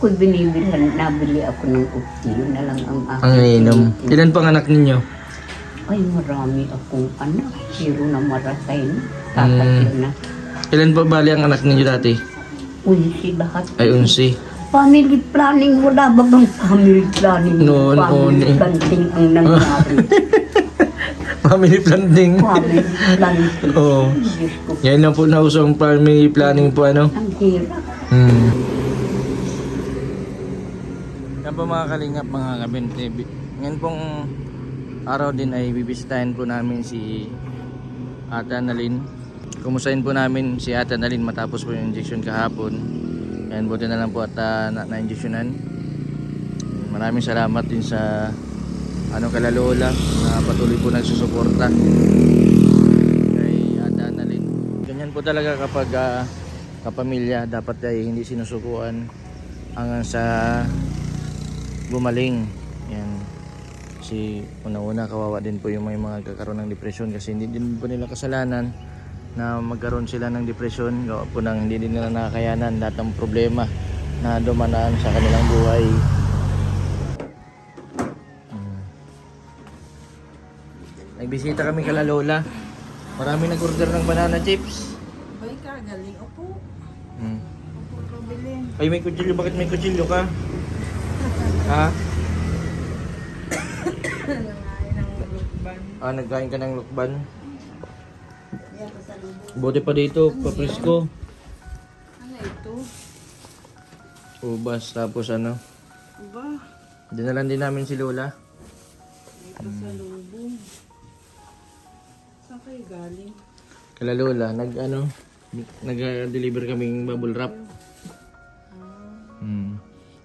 Ako binibilhan, nabili ako ng upti. Yun na lang ang aking. Ang ininom. Ilan pang anak ninyo? Ay, marami akong anak. Zero na maratay na. Tatapil na. Ilan pa bali ang anak ninyo dati? Unsi lahat. Ay, 11. Family planning, wala ba bang family planning? Noon, family planning ang nangyari. Family planning. Family planning. Oo. Diyos ko, Yan lang po na usong family planning po ano. ang hirap. Yan po mga kalingap, mga kabente. Ngayon pong araw din ay bibisitahin po namin si Ate Annalyn. Kumustahin po namin si Ate Annalyn matapos po yung injection kahapon. Yan, buti na lang po at na-injectionan. Maraming salamat din sa kala Lola na patuloy po nagsusuporta kay Ate Annalyn. Ganyan po talaga kapag kapamilya, dapat ay hindi sinusukuan hanggang sa gumaling. Yan. Kasi una-una kawawa din po yung may mga kakaroon ng depresyon kasi hindi din po nila kasalanan na magkaroon sila ng depresyon. Gawa po ng hindi din nila nakakayanan lahat ng problema na dumanaan sa kanilang buhay. Nagbisita kami kala Lola. Marami nag-order ng banana chips. Bay ka, galing. Opo. Opo, pabilin. Ay, may kutsilyo. Bakit may kutsilyo ka? Ha? Nangain ng lukban. Nagkain ka ng lukban? Yan ko sa lubong. Buti pa dito, papresko. Ano ito? Ubas, tapos Ba? dinalan din namin si Lola. Ito sa lubong. Saan kayo galing? Kala Lola, nag-deliver kaming bubble wrap.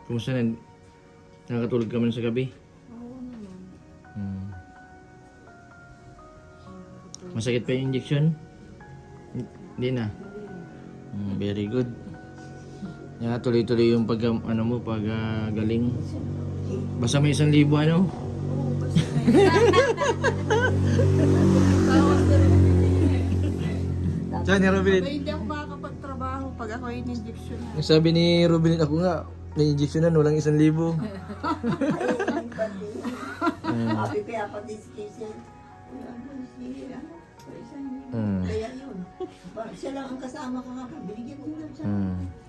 Kumusta na? Nakatulog ka man sa gabi? Oo naman. Masakit pa yung injection? Hindi na. Very good. Yan, tuloy-tuloy yung galing. Basta may 1,000 ano? Oo, basta Tawag na rin. Saan ni Rubilin? Ay, hindi ako makakapagtrabaho pag ako in-injection na. Sabi ni Rubilin, ako nga, na-injection na, walang 1,000. Sabi kaya pati station. Kaya yun. Siya lang ang kasama ko nga. Binigyan ko lang siya.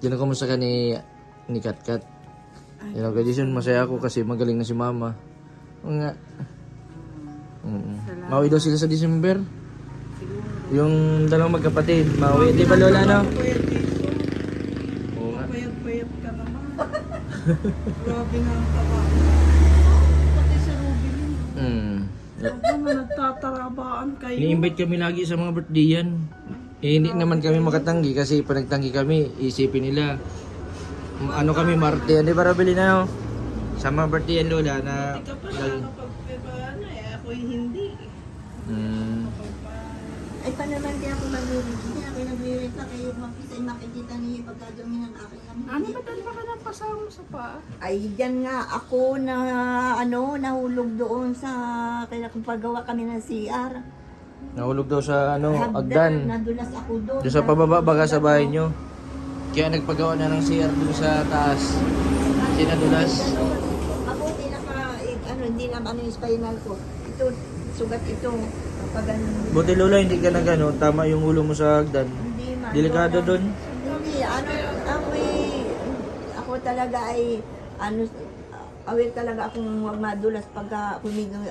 Diyan ako kumusta ka ni Katkat. Yan ako Jason, masaya ako kasi magaling na si Mama. Oo nga. Mauwi daw sila sa December. Yung dalawang magkapatid, mauwi. Di ba Lola, no? Oo nga. Payat-payat ka naman. Grabe nga ang taba. Pati si Ruben. Ano nagtatarabaan kayo? Ini-invite kami lagi sa mga birthday yan. Hindi naman kami makatanggi kasi pag nagtanggi kami, isipin nila ano kami Marte. Di ba Robelin na no? Sa mga birthday yan Lola na Hindi ka pa nakakapagpapaan ako hindi. Ay pa naman kaya ako nag-release. Hindi ako nag-release na kayo makikita niyo yung pagkadumi ng aking lamig. Ano ba talaga ka napasama sa paa? Ay dyan nga ako na nahulog doon sa kaya kung paggawa kami ng CR. Nahulog daw sa Agdan. Nadulas ako doon. Doon sa pababa baga sa bahay nyo. Kaya nagpagawa na ng CR doon sa taas. Sinadulas. Ako hindi na yung spinal ko. Ito, sugat ito. Kapag Buti Lola hindi ka tama yung ulo mo sa Agdan. hindi man. Delikado doon. Hindi, ako talaga ay, aware talaga akong huwag madulas pagka kumigang,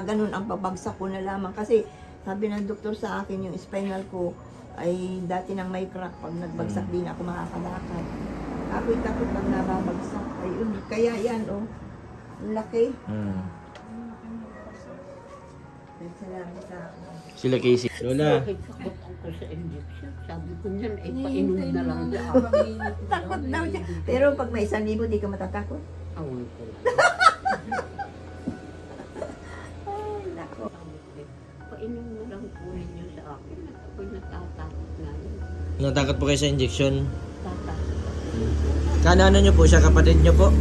ganun ang pabagsak ko na lamang. Kasi sabi ng doktor sa akin, yung spinal ko ay dati nang may crack. Pag nagbagsak din ako makakalakad. Ako'y takot pag nababagsak. Ay, kaya yan, ang laki. Salamat sa akin. Sila Casey. Lola. Takot ako sa injection. Sabi ko niyan, ay painom na lang siya. Takot daw siya. Pero pag may 1,000, di ka matatakot? Awal ko lang. Ay, nako. Painom na lang po ninyo sa akin. At ako'y natatakot na yun. Natakot po kayo sa injection. Tatakot. Ano nyo po siya? Kapatid nyo po?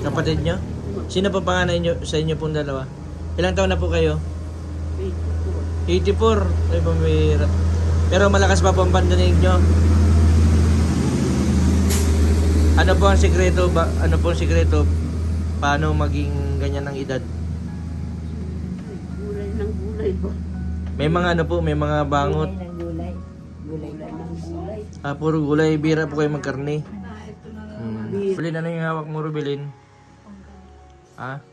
Kapatid nyo? Sino po panganay nyo sa inyo pong dalawa? Ilang taon na po kayo? 84. Ay, pamira. Pero malakas pa po ang pandinig nyo. Ano po ang sikreto ba? Ano po ang sikreto paano maging ganyan ang edad? Gulay ng gulay ba? May mga ano po, may mga bangot. Gulay ng gulay. Gulay Gulay ng ng gulay. Puro gulay, bira po kayo magkarne. Rubilin, ano yung hawak mo, Rubilin? Ha?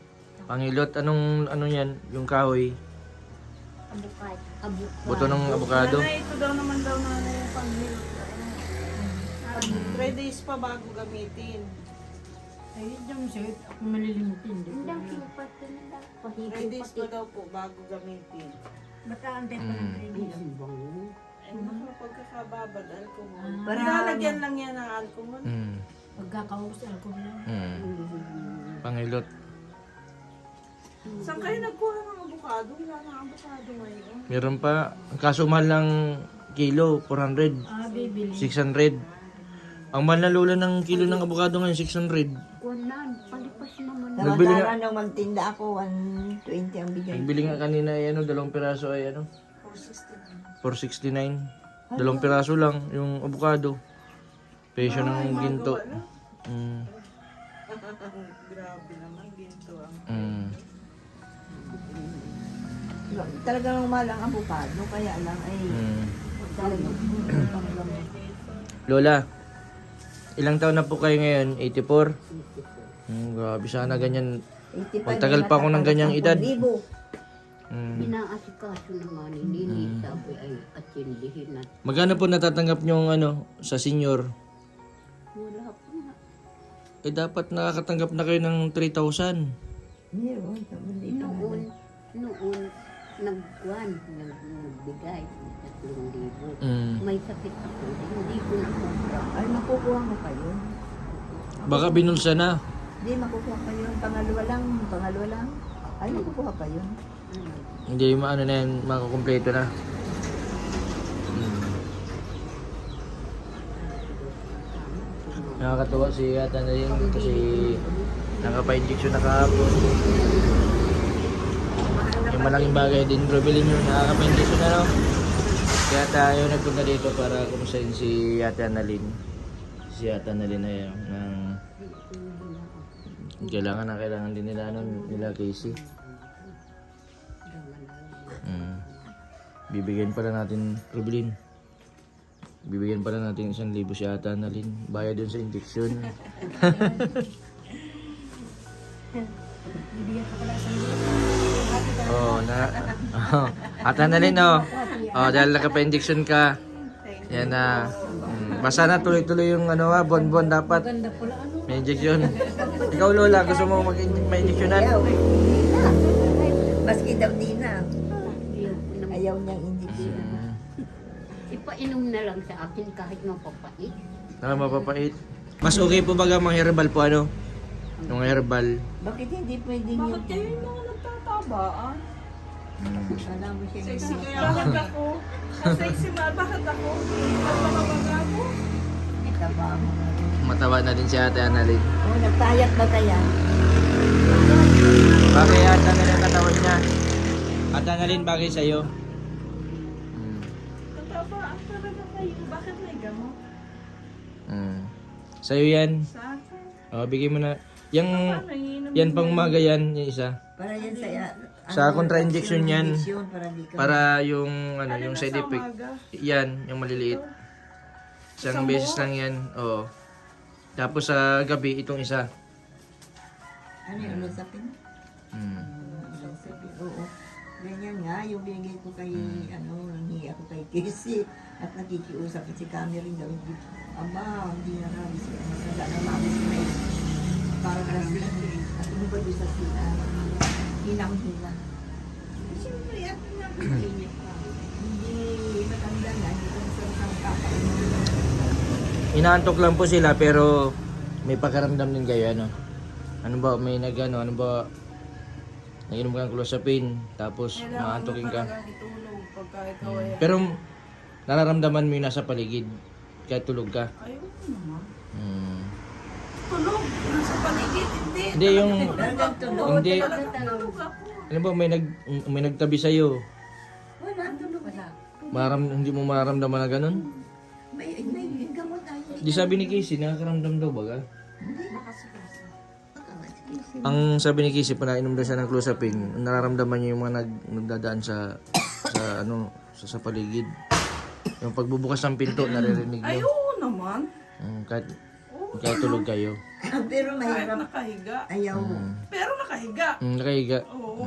Pangilot, ano yan? Yung kahoy? Abukado. Buto ng abukado? Nanay, ito daw naman daw na yung panghilot. 3 days pa bago gamitin. Ay, dyan siya. Ako malilimutin. Hindi ang sipat nila. 3 days pa daw po bago gamitin. Baka antay pa ng 3 Ay, days. ang bango. Ay, naku, pagkakababad, alcohol. Para- Lalagyan lang yan ng alcohol. Pagkakaus, alcohol lang. Pangilot. Saan kayo nagkuha ng avocado? Wala nang avocado ngayon. Meron pa, kaso mahal ng kilo, 400, Bibili. 600. Ang mahal na lola ng kilo ng abukado ngayon, 600. Kunan, palipas naman. Nagbili nga- Samantala nung magtinda ako, 120 ang bigay. Nagbili nga kanina ay dalawang piraso ay 469. Dalawang piraso lang yung abukado. Presyo ng ginto. Grabe naman, ginto ang... Talagang mahal ang avocado, kaya lang ay Lola, ilang taon na po kayo ngayon? 84? Grabe, sana ganyan. 85 Magtagal pa ako ng ganyang edad. 10,000. Inaasikaso naman, hindi sabi ay atindihin na. Magkano po natatanggap nyo sa senior? Wala po na. Eh dapat nakakatanggap na kayo ng 3,000. Meron, hindi pa naman. Noon, nagbigay ng 3,000. May sakit ako, hindi ko nakubra. Ay, makukuha mo pa yun. Baka binulsa na. Hindi, makukuha pa yun. Pangalawa lang. Ay, makukuha pa yun. Hindi maano na yan, makakompleto na. Nakakatuwa si Ate na rin kasi nakapa-injection na kahapon. Yung malaking bagay din, bro, bilhin nyo, nakaka-injection na, no? Kaya tayo nagpunta dito para kumustahin si Ate Annalyn. Si Ate Annalyn na yun, kailangan din nila, nila Casey. Bibigyan pala natin, Rubilin. Bibigyan pala natin 1,000 si Ate Annalyn. Bayad dun sa injection. Oh, Ate Annalyn, dahil nakapa-injection ka. Yan na. Basta na tuloy-tuloy yung buwan-buwan dapat. May injection. Ikaw, Lola, gusto mo ma-injectionan? Maski daw di na. Ayaw niyang injection. Ipainom na lang sa akin kahit mapapait. Mapapait. Mas okay po baga mga herbal po, Yung herbal. Bakit hindi pwedeng Bakit kayo yung mga nagtatabaan? Alam mo siya Sexy kaya bakit ako? Sexy ma, bakit ako? Nagpapabag ako? Taba mo. Matawa na din si Ate Annalyn. Oh, nagtayat ba kaya? Bagay Ate Annalyn katawan niya. Ate Annalyn, bagay sa'yo. Natabaan talaga kayo. Bakit may gamot? Sa'yo yan. Sa akin? Bigay mo na. Yang, Nanginom yan pang umaga yan, yung isa. Para yan Sa contra-injection yan. Para di ka. Para yung, yung side effect. umaga? Yan, yung maliliit. Isang beses lang yan. Oo. Tapos sa gabi, itong isa. Ano yung ulusapin? Oo. Ganyan nga, yung binigay ko kay, nangihi ako kay Casey at nakikiusap at si Cameron daw, hindi, aba, hindi na namin siya, masala na namin siya na parang lasing at umubad doon sa sila, hinang-hina. Siyempre, at hindi matanda na, hindi ko masarang kakainin. Inaantok lang po sila pero may pakaramdam din kayo, Ano ba, may ano ba, nainom ka ng clozapine, tapos maantokin ka. Talagang itulog pagka ikaw ay... Pero nararamdaman mo yung nasa paligid, kaya tulog ka. Ayaw ko naman. Hmm. Tulog! Nasa paligid, hindi. Hindi yung, Talagang tulog. hindi, Talagang tulog ako. ano ba, may nagtabi sa'yo. Wala, tulog. Wala. Hindi mo mararamdaman na ganun? May gamot tayo. Di sabi ni Casey, nakakaramdam daw baga. Ang sabi ni Kisi, panainom daw siya ng clozapine, nararamdaman niya yung mga nagdadaan sa sa paligid. Yung pagbubukas ng pinto, naririnig Ay, niyo. oo naman. Kahit tulog kayo. Pero Kahit mahirap. nakahiga. Ayaw. Pero nakahiga. Nakahiga. Oo.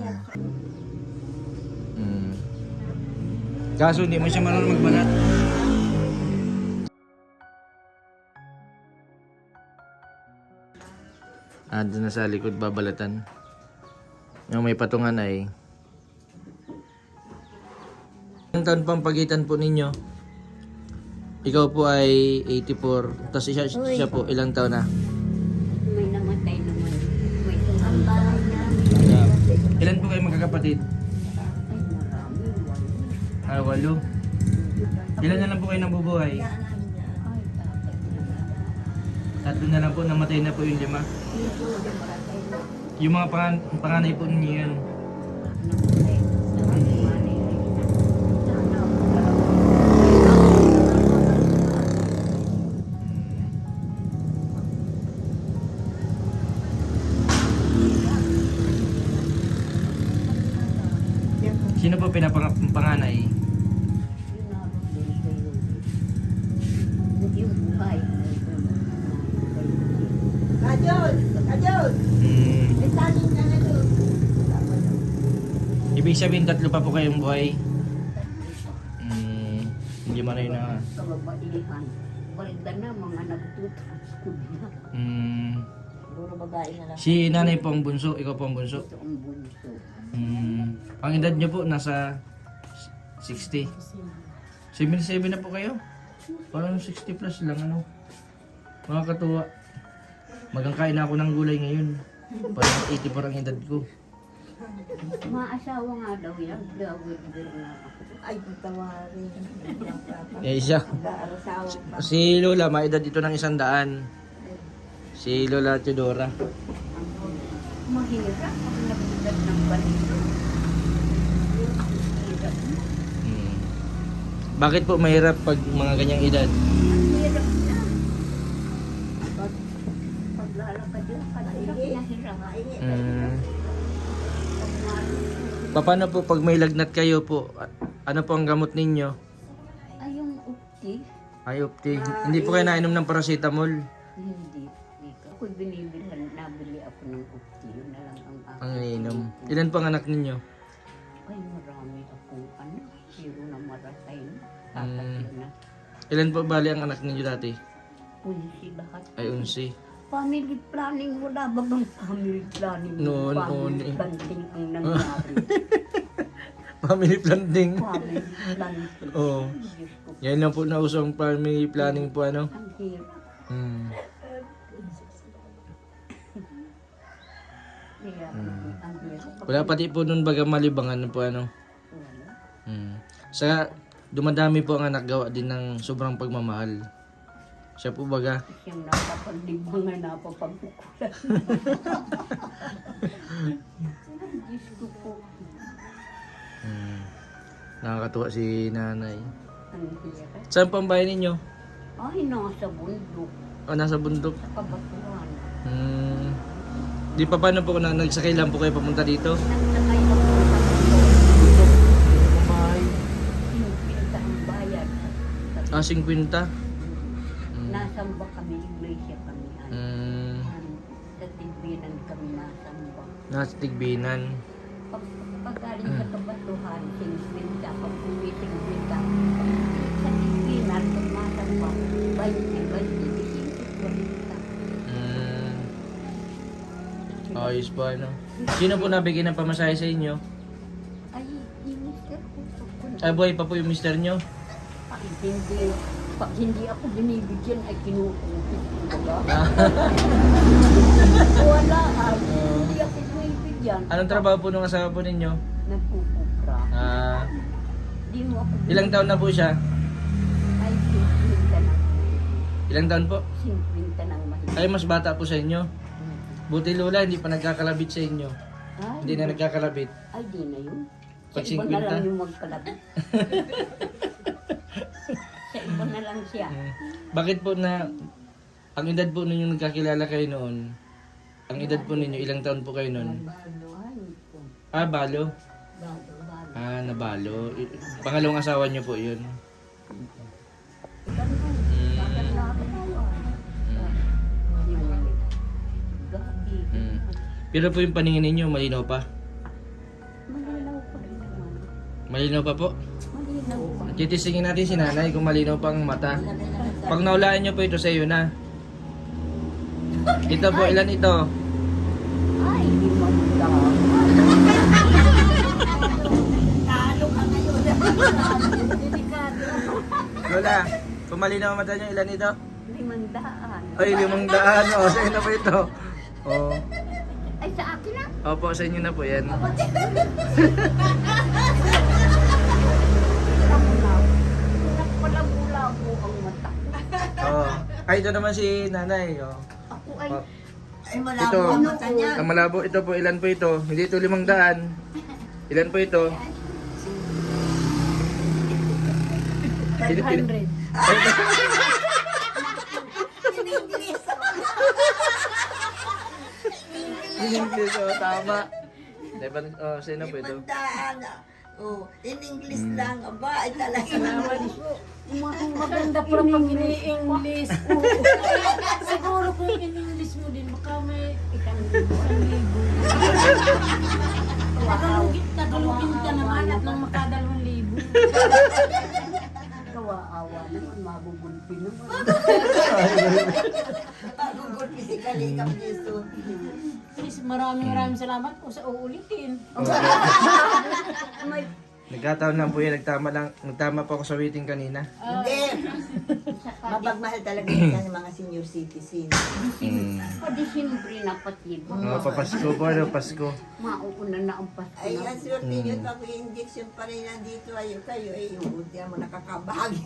Kaso hindi mo siya marunong magbalat. Doon na sa likod babalatan. Yung may patungan ay ilang taon pang pagitan po ninyo? Ikaw po ay 84, tapos siya po ilang taon na? May namatay naman. May tumambay na. Ilan po kayo magkakapatid? Ay, marami. 8. Ilan na lang po kayo nabubuhay? Ay, tatay na. 3 na lang po, namatay na po yung 5. Yung mga panganay po ninyo yan. Namatay. Namatay. Sino po pinapanganay? Yung buhay. Kajol! Kajol! May tanin ka na doon. Ibig sabihin 3 pa po kayong buhay? Hindi man rin na... Kababaihan. Palda na mga nagtutranskud na. Siguro babae na lang. Si nanay po ang bunso, ikaw po ang bunso. Ito ang bunso. Ang edad niyo po nasa 60. 77 na po kayo? Parang 60 plus lang ano. Mga katuwa. Magangkain na ako ng gulay ngayon. Parang 80 parang edad ko. Maasawa nga daw yan. Dawid na ako. Ay, tawarin. Siya. Nag-aarasawa pa. Si Lola, maedad ito ng 100. Si Lola Teodora. Mahirap pag nagbigat ng balito. Mahirap na. Bakit po mahirap pag mga ganyang edad? Mahirap na. Paglalakad lang, hirap na hirap. Paano po pag may lagnat kayo po? Ano po ang gamot ninyo? Ay, yung ukti. Ay, opti. Hindi po kayo nainom ng paracetamol. Hindi. Ako'y binibilhan, nabili ako ng ukti. Yun na lang ang aking. Ang ininom. Ilan po ang anak ninyo? Ay, marami akong anak. Zero na maratay na. Kakatid na. Ilan po bali ang anak ninyo dati? Punsi lahat. Ay, 11. Family planning, wala ba bang family planning? Noon, Family planning ang nangyari. Family planning. Family planning. Oo. Diyos ko, Yan lang po na usong family planning po ano. ang hirap. Kaya, ang hirap. Wala pati po nun baga malibangan po ano. Wala. Sa dumadami po ang anak gawa din ng sobrang pagmamahal. Siya po baga. Siyang napapagdibangan, napapagkukulan. Diyos ko po. Nakakatuwa si nanay. Ang hirap. Saan po ang bahay ninyo? Ay, nasa bundok. O nasa bundok? Sa kabatuan. Di pa paano po na nagsakay lang po kayo papunta dito? Nagsakay ako sa bundok. Bahay. Pinta ang bayad. 50. Nasamba kami, iglesia kami. Sa Tigbinan kami nasamba. Nasa Tigbinan. Pag galing sa kabatuhan, 50. Pag uwi, 50. Sa Tigbinan, pag nasamba, 20. Ayos po ano. Sino po nabigyan ng pamasahe sa inyo? Ay, yung mister ko. Ay buhay pa po yung mister nyo? Pag hindi ako binibigyan, ay kinukumpit ko ba? Wala ay. Hindi ako binibigyan. Anong trabaho po nung asawa po ninyo? Nagkukupra. Di mo ako Ilang taon na po siya? Ay, 50 na. Ilang taon po? 50 nang mahigit. Ay mas bata po sa inyo. Buti Lola, hindi pa nagkakalabit sa inyo. Ay, Hindi na nagkakalabit. Ay, di na yun. Sa Pag iba na 50? lang yung magkalabit. Sa iba na lang siya. Bakit po na Ang edad po ninyo nagkakilala kayo noon, ang edad po ninyo, ilang taon po kayo noon? Ah, balo? Ah, nabalo. Pangalawang asawa niyo po yun. Mm. Pero po yung paningin ninyo, malinaw pa? Malinaw pa rin naman. Malinaw pa po? Malinaw pa. Titisingin natin si nanay kung malinaw pa ang mata. Pag naulaan niyo po ito sa iyo na. Ito po, ilan ito? Ay, di magdang. Talo ka ngayon. Lola, kung malinaw ang mata niyo, ilan ito? 500. Ay, 500. O, sa inyo na po ito. O, Ay, sa akin na. opo, sa inyo na po yan. Pala-pula po ang mata. O, ay, ito naman si nanay. O. Ako ay, O, Ay, malabo Ito. ang mata niya. ang malabo, ito po, ilan po ito? Hindi ito 500. Ilan po ito? 500. In English. In English, o, tama. O, sa inyo po ito? 500. Oh, in English lang. Aba, ay talaga. Maganda pa pag ini-English. Siguro kung in-English mo din, baka may 1,000. Tagalogin ka naman at nang maka2,000. kawaawa naman, mabubulpi naman. Pagugod physically kang Jesus. Please, maraming salamat po sa uulitin. May Nagkataon lang po yan, nagtama po ako sa waiting kanina. Hindi. Mapagmahal talaga yan ng mga senior citizen. pa-Disyembre na pati. Papasko po, Pasko. Mauuna na ang Pasko Ay, na. ang swerte yun, pag injection pa rin nandito, kayo, ay, yung mo nakakabahagi.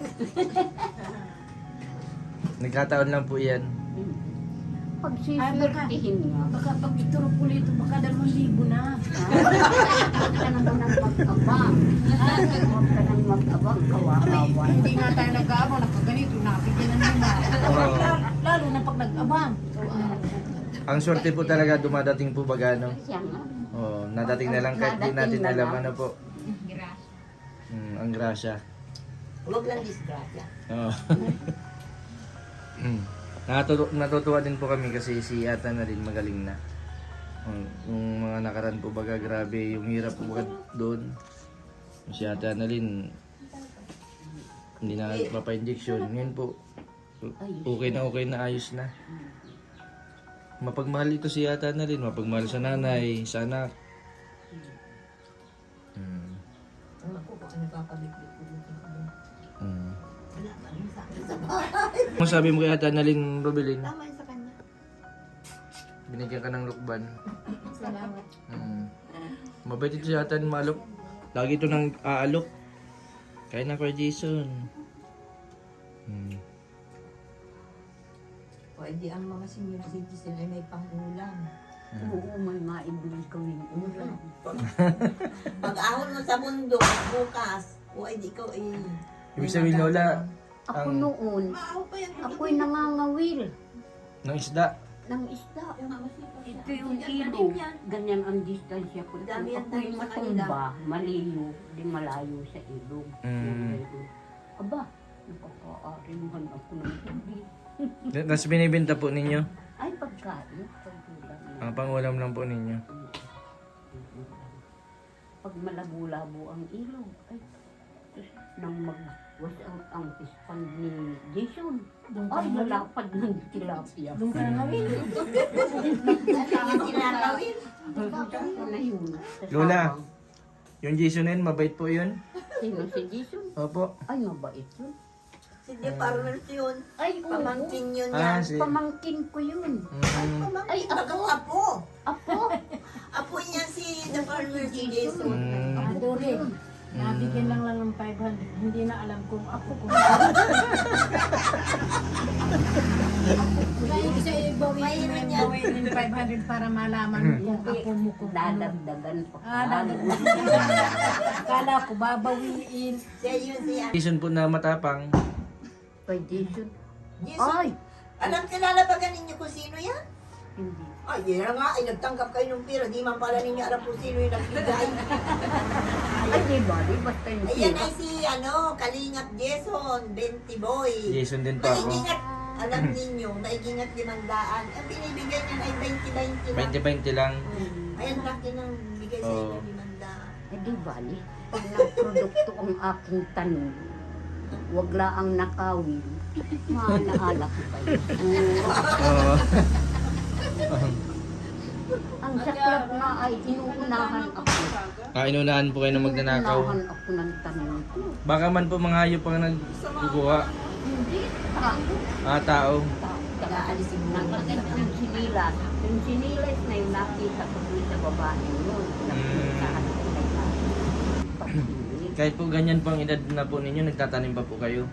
Nagkataon lang po yan. Pag siswertihin nga, Baka pag ituro po ulit, baka 2,000 na. huwag ka naman ang mag-abang. Huwag ka nang mag-abang, kawawa. Hindi nga tayo nag-aabang, nakaganito, nakabigyan ng 5. Oo. Lalo na pag nag-abang. Ang swerte po talaga dumadating po baga, no? Siya nga. Oh, nadating na lang kahit di natin Nadating na alam lang. ano po. Ang grasya. Huwag lang disgrasya. Oo. Natutuwa din po kami kasi si Ata na rin magaling na. Yung mga nakaraan po baga grabe yung hirap po baga doon. Si Ata na rin hindi na papa-injection. Ngayon po okay na ayos na. Mapagmahal ito si Ata na rin, mapagmahal sa nanay, sa anak. Ako po, ano papabigay ko dito. Wala pa rin sa akin sa bahay. Masabi mo kay Ata na rin, Robilin, Tama yun sa kanya. binigyan ka ng lukban. Salamat. Mabait ito si Ata ng malok. Lagi ito nang aalok. Kaya na kay Jason. O, edi ang mga senior citizen ay may pangulam. Oo, may maibigay kaming ulam. Pag-ahon mo sa mundo, bukas, o edi ikaw ay... Ibig sabihin, Lola, Ako Ang- noon, Maaw pa yan. ako'y nangangawil ng isda. ng isda. Ito yung ilog. Ganyan ang distansya ko. Dami yan Ako'y tayo sa matumba, maliyo, di malayo sa ilog. Aba, napaka-arimuhan ako ng tubig. Tapos binibenta po ninyo. Ay, pagkain. Pagkulang na. Ang pangulam lang po ninyo. Pag malabo-labo ang ilog, ay, nang mag-wash out ang pispan ni Jason. Ay, malapad ng tilapia. Doon ka na nawin. Ang kinakawin. Ako na yun. Sa Lola. Sabang. Yung Jason na yun, mabait po yun. Sino si Jason? Opo. Ay, mabait yun. Si De Farmers yun. Ay, oo. Pamangkin yun Ah, yan. si... Pamangkin ko yun. Pamangkin. Ay, Bagang apo. Apo. Apo niya si The Farmers si Jason. Ang duri. Nabigyan lang ng 500. Hindi na alam kung ako kung Kaya isa ibawin mo yung 500 para malaman mo kung ako mo kung ano. Dadagdagan pa. Akala ko babawiin. Siya yun siya. Jason po na matapang. Kay Jason. Jason. Ay, Alam, kilala ba ninyo kung sino yan? Hindi. Ay, yan nga, ay nagtanggap kayo ng pera. Di man pala ninyo alam kung sino yung nagbigay. Ay, di ba? Di basta yung Ayan tira. ay si, Kalingap Jason, 20 boy. Jason din po ako. Maigingat, alam ninyo, maigingat 500. Ang binibigay niya ay 20-20 lang. 20-20 lang. Ayan, laki ng bigay sa inyo 500. Ay, di bali. Pag nagprodukto ang aking tanim, wag laang nakawin. Maalaala ko kayo. Oo. Ang saklap na ay inuunahan ako. Inunahan po kayo na magnanakaw. Inuunahan ako ng tanim ko. Baka man po mga hayop ang nagkukuha. Hindi, tao. Tao. Kaya alisin mo lang. Yung sinilas. Yung sinilas na yung nakita ko dun sa babae yun. Napuntahan ko na yun. Pag-iwi. Kahit po ganyan po ang edad na po ninyo, nagtatanim pa po kayo.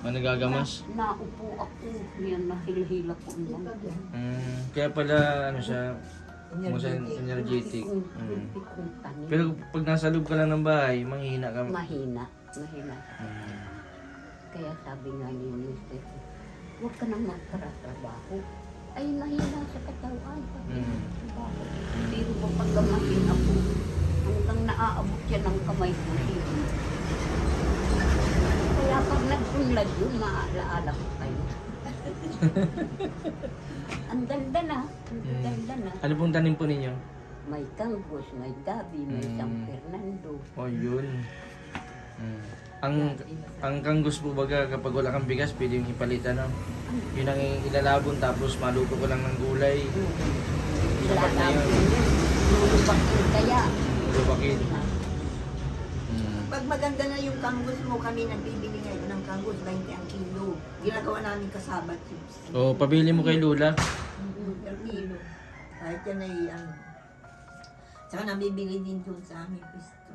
Managagamas. Naupo ako. Yan, nahilhila ko lang. Kaya pala, ano siya, energetic. Hindi kong tanim. Pero pag nasa loob ka lang ng bahay, manghihina ka. Mahina. Kaya sabi nga ni Mister, huwag ka nang magtrabaho. Ay, mahina sa katawan. Pero kapag gamahin ako, hanggang naaabot yan ng kamay ko. Kaya pag nagpunlad yun, maalaala ko kayo. Ang ganda na. Ang ganda na. Ano pong tanim po ninyo? May Kanggos, may Gabi, may San Fernando. Oh, yun. Ang kanggos po baga kapag wala kang bigas, pwede yung ipalitan, no? Yun ang ilalabon tapos maluto ko lang ng gulay. Sapat na yun. Lulubakin kaya. Lubakin. Pag maganda na yung kanggos mo, kami nagbibili ngayon ng kanggos, 20 ang kilo. Ginagawa namin kasabat chips. Oh, pabili mo kay Lula. Per kilo. Kahit yan ay Tsaka nabibili din doon sa aming pisto.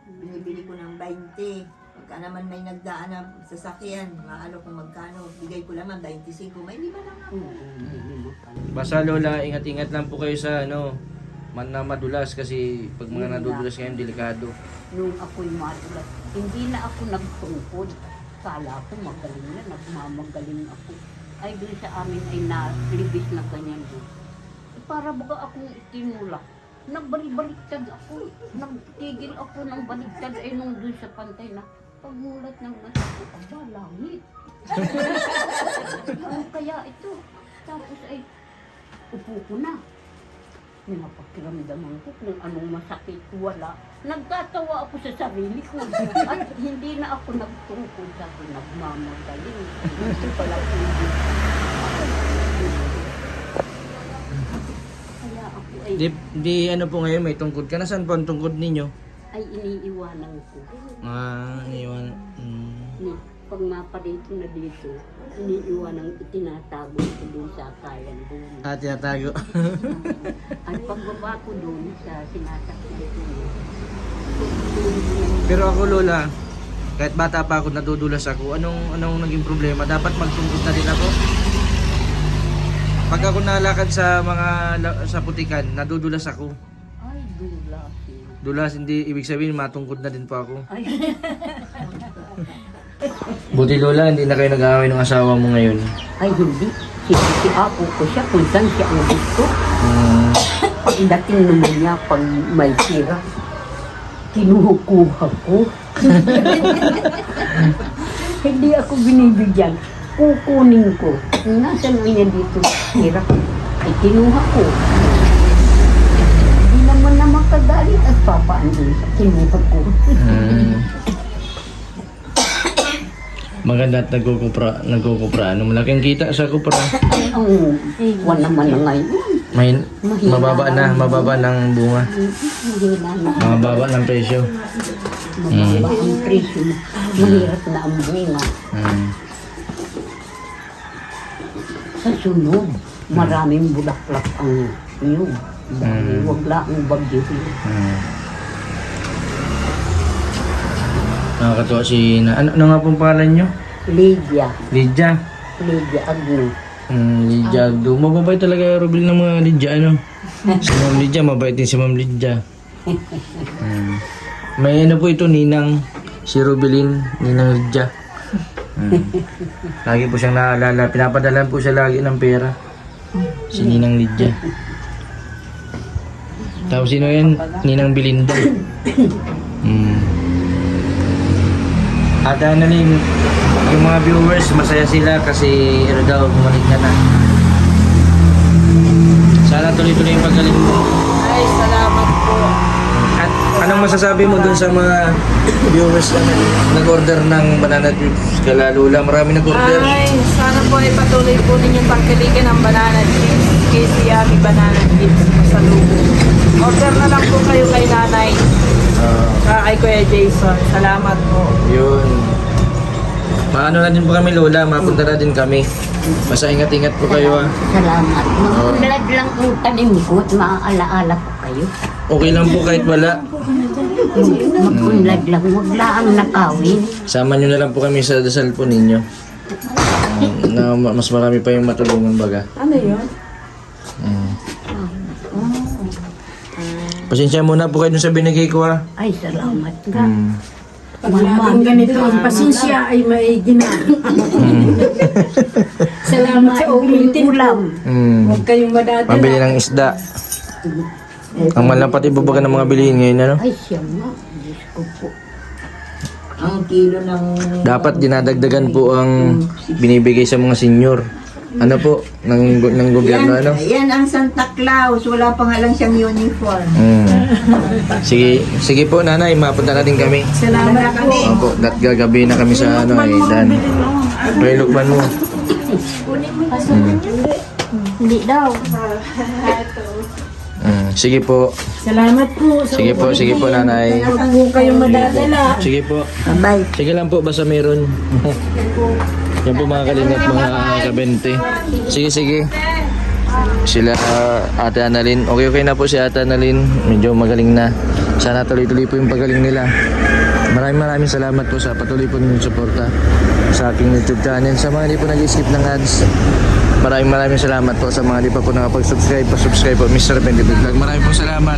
Binibili ko ng 20. Pagka naman may nagdaan na sasakyan, maano kung magkano, bigay ko naman 25. May lima lang ako. Basta Lola, ingat-ingat lang po kayo sa na madulas kasi pag mga nadudulas ngayon, delikado. Nung ako'y madulas, hindi na ako nagtungkod. Kala ko magaling na, nagmamagaling ako. Ay, doon sa amin ay nalibis na ganyan doon. Para baga akong itinulak. Nagbalik-baliktad ako. Nagtigil ako ng baliktad ay nung doon sa pantay na pagmulat ng mata ko, aba, langit. Ano kaya ito? Tapos ay upo ko na. Napakiramdaman ko kung anong masakit, wala. Nagtatawa ako sa sarili ko. At hindi na ako nagtungkol sa akin, nagmamagaling. Hindi pala hindi. Kaya ako ay, Di ano po ngayon, may tungkod ka. Nasaan po ang tungkod ninyo? ay iniiwanan ko. Iniwan. Pag maparito na dito, iniiwanan, itinatago ko doon sa kayan doon. Tinatago. At pagbaba ko doon sa sinasakyan ko, Pero ako Lola, kahit bata pa ako, nadudulas ako. Anong naging problema? Dapat magtungkod na din ako? Pag ako nalakad sa putikan, nadudulas ako. ay, dulas. Dulas, hindi ibig sabihin matungkod na din po ako. Ay, Buti Lola, hindi na kayo nag-aaway ng asawa mo ngayon. ay hindi. Apo ko siya kung saan siya ang gusto. Pagdating naman niya, pag may tira, kinukuha ko. Hindi ako binibigyan. Kukunin ko. Nasaan niya dito tira? Ay kinuha ko. Hindi naman na makagalit at papaan din sa kinuha ko. Maganda at nagkukupra. Malaking kita sa kupra. Ay, ang wala naman na ngayon. Mababa ng bunga. Hindi na. Mababa ng presyo. Mababa ang presyo. Mahirap na ang bunga. Sa sunod, maraming bulaklak ang yun. Dahil wag lang ang bagyo. Nakakatuwa si ano nga pong pangalan nyo? Lydia. Lydia. Lydia Agno. Lydia Agdo. Mababait talaga Rubil ng mga Lydia, ano? Si Ma'am Lydia, mabait din si Ma'am Lydia. May ano po ito, Ninang. Si Rubilin, Ninang Lydia. Lagi po siyang naalala. Pinapadalan po siya lagi ng pera. Si Ninang Lydia. Tapos sino yan? Ninang Belinda. At Annalyn, yung mga viewers, masaya sila kasi ano daw, bumalik ka na. Sana tuloy-tuloy yung paggaling mo. Ay, salamat po. At anong masasabi mo dun sa mga viewers na nag-order ng banana chips kala Lula? Marami nag-order. Ay, sana po ay patuloy po ninyong tangkilikin ang banana chips. Casey Yummy banana chips sa lugo. Order na lang po kayo kay nanay. Kay Kuya Jason. Salamat po. Yun. Maano na din po kami Lola, mapunta na din kami. Basta ingat-ingat po kayo Salamat. Magulad lang ang tanim ko at maaalaala ko kayo. Okay lang po kahit wala. Magulad lang, huwag lang nakawin. Sama nyo na lang po kami sa dasal po ninyo. Na mas marami pa yung matulungan baga. Ano yun? Pasensya muna po kayo dun sa binigay ko Ay, salamat nga. Pag laging ganito ang pasensya ay maigi na. Salamat sa ulitin Ulam. Huwag kayong madadala. Pambili ng isda. Ang mahal na pati bubaga ng mga bilihin ngayon, ano? Ay, siya nga. Diyos ko po. Ang kilo ng... Dapat dinadagdagan po ang binibigay sa mga senior. Ano po? Ng gobyerno, ano? Yan ang Santa Claus. Wala pa nga lang siyang uniform. Sige po nanay, mapunta na din kami. Salamat po. Opo, gagabi na kami sa ano eh, Dan. May lukman mo. Hindi daw. Sige po. Salamat po. Sige po nanay. Huwag kayong madadala. Sige po. Bye. Sige lang po, basta meron. Yan po mga kalingap, mga kabente. Sige. Sila Ate Annalyn. Okay na po si Ate Annalyn. Medyo magaling na. Sana tuloy-tuloy po yung pagaling nila. Maraming salamat po sa patuloy po ninyong suporta sa aking YouTube channel. Sa mga hindi po nag-skip ng ads, maraming salamat po sa mga hindi pa po nakapag-subscribe. Pa-subscribe po Mr. Bendy Vlog. Maraming po salamat.